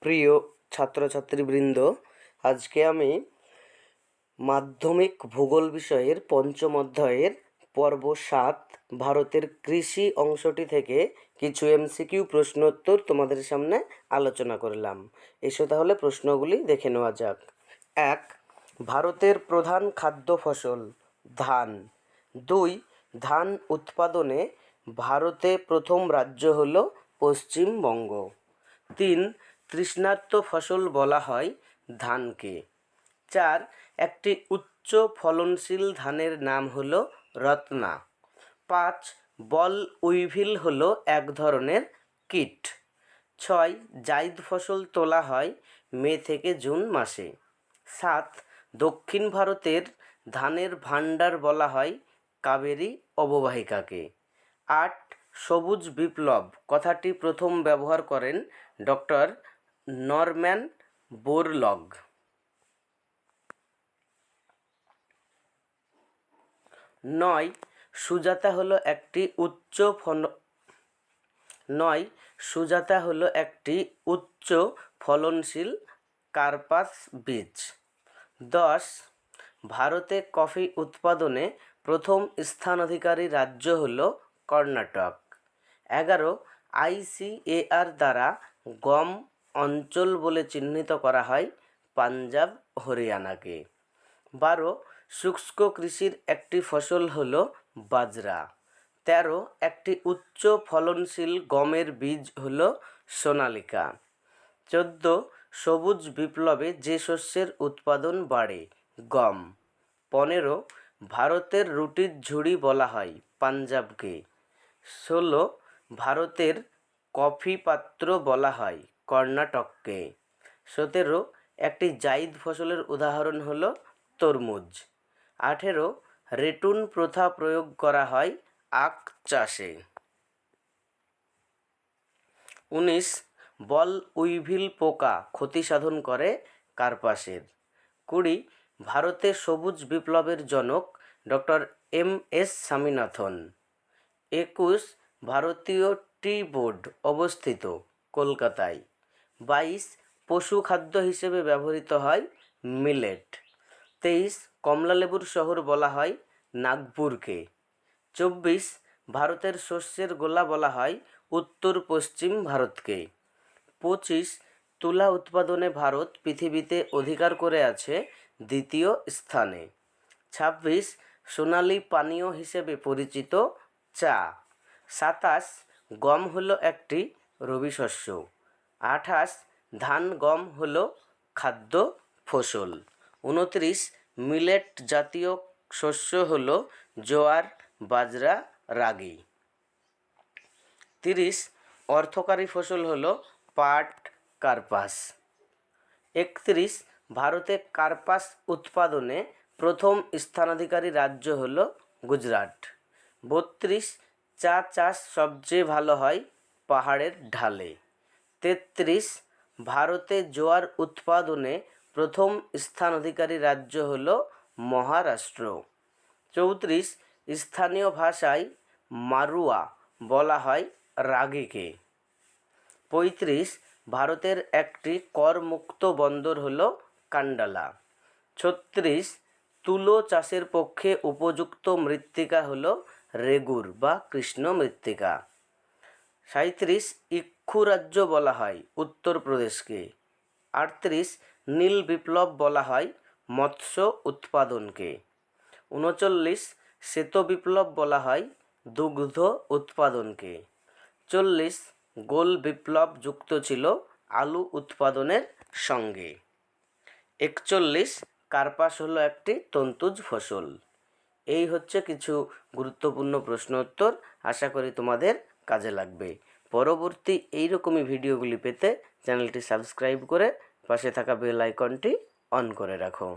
প্রিয় ছাত্রছাত্রীবৃন্দ, আজকে আমি মাধ্যমিক ভূগোল বিষয়ের পঞ্চম অধ্যায়ের পর্ব 7 ভারতের কৃষি অংশটি থেকে কিছু এমসিকিউ প্রশ্নোত্তর তোমাদের সামনে আলোচনা করলাম। এসো তাহলে প্রশ্নগুলি দেখে নেওয়া যাক। 1. ভারতের প্রধান খাদ্য ফসল ধান। 2. ধান উৎপাদনে ভারতে প্রথম রাজ্য হল পশ্চিমবঙ্গ। 3. তৃষ্ণার্ত ফসল বলা হয় ধানকে। 4. একটি উচ্চ ফলনশীল ধানের নাম হল রত্না। 5. বল উইভিল হল এক ধরনের কীট। 6. জাইদ ফসল তোলা হয় মে থেকে জুন মাসে। 7. দক্ষিণ ভারতের ধানের ভাণ্ডার বলা হয় কাবেরী অববাহিকাকে। 8. সবুজ বিপ্লব কথাটি প্রথম ব্যবহার করেন ডক্টর নরম্যান বোরলগ। 9. সুজাতা হলো একটি উচ্চ ফলনশীল কার্পাস বীজ। 10. ভারতে কফি উৎপাদনে প্রথম স্থানাধিকারী রাজ্য হল কর্ণাটক। 11. ICAR দ্বারা গম অঞ্চল বলে চিহ্নিত করা হয় পাঞ্জাব হরিয়ানাকে। 12. শুষ্ক কৃষির একটি ফসল হল বাজরা। 13. একটি উচ্চ ফলনশীল গমের বীজ হল সোনালিকা। 14. সবুজ বিপ্লবে যে শস্যের উৎপাদন বাড়ে গম। 15. ভারতের রুটির ঝুড়ি বলা হয় পাঞ্জাবকে। 16. ভারতের কফি পাত্র বলা হয় কর্ণাটককে। 17. একটি জাইদ ফসলের উদাহরণ হল তরমুজ। 18. রেটুন প্রথা প্রয়োগ করা হয় আখ চাষে। 19. বল উইভিল পোকা ক্ষতি সাধন করে কার্পাসের। 20. ভারতে সবুজ বিপ্লবের জনক ডক্টর MS স্বামীনাথন। 21. ভারতীয় টি বোর্ড অবস্থিত কলকাতায়। 22. পশু খাদ্য হিসেবে ব্যবহৃত হয় মিলেট। 23. কমলালেবুর শহর বলা হয় নাগপুরকে। 24. ভারতের শস্যের গোলা বলা হয় উত্তর পশ্চিম ভারতকে। 25. তুলা উৎপাদনে ভারত পৃথিবীতে অধিকার করে আছে দ্বিতীয় স্থানে। 26. সোনালি পানীয় হিসেবে পরিচিত চা। 27. গম হলো একটি রবি শস্য। 28. ধান গম হলো খাদ্য ফসল। 29. মিলেট জাতীয় শস্য হলো জোয়ার বাজরা রাগি। 30. অর্থকারী ফসল হলো পাট কার্পাস। 31. ভারতে কার্পাস উৎপাদনে প্রথম স্থানাধিকারী রাজ্য হল গুজরাট। 32. চা চাষ সবচেয়ে ভালো হয় পাহাড়ের ঢালে। 33. ভারতে জোয়ার উৎপাদনে প্রথম স্থানাধিকারী রাজ্য হল মহারাষ্ট্র। 34. স্থানীয় ভাষায় মারুয়া বলা হয় রাগিকে। 35. ভারতের একটি করমুক্ত বন্দর হল কান্ডালা। 36. তুলো চাষের পক্ষে উপযুক্ত মৃত্তিকা হল রেগুর বা কৃষ্ণ মৃত্তিকা। 37. ইক্ষু রাজ্য বলা হয় উত্তরপ্রদেশকে। 38. নীল বিপ্লব বলা হয় মৎস্য উৎপাদনকে। 39. শ্বেত বিপ্লব বলা হয় দুগ্ধ উৎপাদনকে। 40. গোল বিপ্লব যুক্ত ছিল আলু উৎপাদনের সঙ্গে। 41. কার্পাস হলো একটি তন্তুজ ফসল। এই হচ্ছে কিছু গুরুত্বপূর্ণ প্রশ্ন উত্তর। আশা করি তোমাদের কাজে লাগবে। পরবর্তী এইরকমই ভিডিওগুলি পেতে চ্যানেলটি সাবস্ক্রাইব করে পাশে থাকা বেল আইকনটি অন করে রাখো।